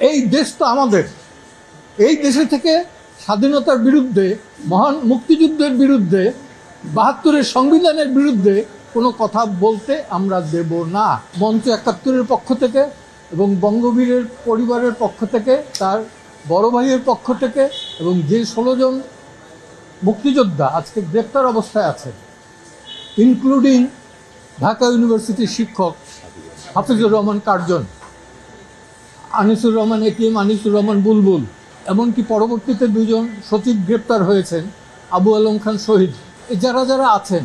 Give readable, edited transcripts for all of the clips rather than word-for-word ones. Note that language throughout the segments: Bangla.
এই দেশ তো আমাদের। এই দেশে থেকে স্বাধীনতার বিরুদ্ধে, মহান মুক্তিযুদ্ধের বিরুদ্ধে, ৭২-এর সংবিধানের বিরুদ্ধে কোনো কথা বলতে আমরা দেব না। মঞ্চ ৭১-এর পক্ষ থেকে এবং বঙ্গবীরের পরিবারের পক্ষ থেকে, তার বড় ভাইয়ের পক্ষ থেকে, এবং যে ১৬ জন মুক্তিযোদ্ধা আজকে গ্রেপ্তার অবস্থায় আছেন, ইনক্লুডিং ঢাকা ইউনিভার্সিটির শিক্ষক হাফিজুর রহমান কার্জন, আনিসুর রহমান এটিএম, আনিসুর রহমান বুলবুল, এমনকি পরবর্তীতে ২ জন সচিব গ্রেপ্তার হয়েছেন, আবু আলম খান শহীদ, যারা যারা আছেন,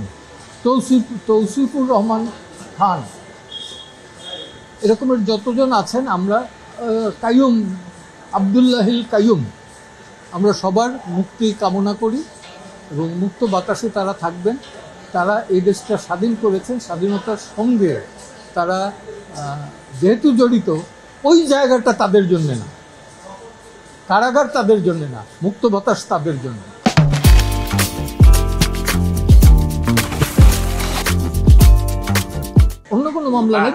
তৌসিফুর রহমান খান, এরকমের যতজন আছেন, আমরা কাইয়ুম, আবদুল্লাহিল কাইয়ুম, আমরা সবার মুক্তি কামনা করি এবং মুক্ত বাতাসে তারা থাকবেন। তারা এই দেশটা স্বাধীন করেছেন, স্বাধীনতার সঙ্গে তারা যেহেতু জড়িত, ওই জায়গাটা তাদের জন্যে না, কারাগার তাদের জন্যে না, মুক্ত বাতাস তাদের জন্য। অন্য কোনো মামলা নেই,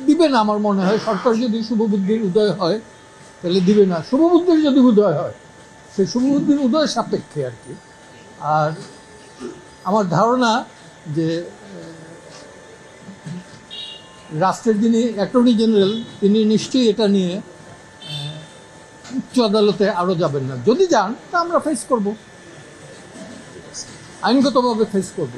দিবে না আমার মনে হয়। সরকার যদি শুভবুদ্ধির উদয় হয় তাহলে দিবে না। শুভবুদ্ধির যদি উদয় হয়, সেই শুভবুদ্ধির উদয় সাপেক্ষে আর কি। আর আমার ধারণা যে রাষ্ট্রের যিনি অ্যাটর্নি জেনারেল, তিনি নিশ্চয়ই এটা নিয়ে উচ্চ আদালতে আরও যাবেন না। যদি যান তা আমরা ফেস করব, আইনগতভাবে ফেস করব।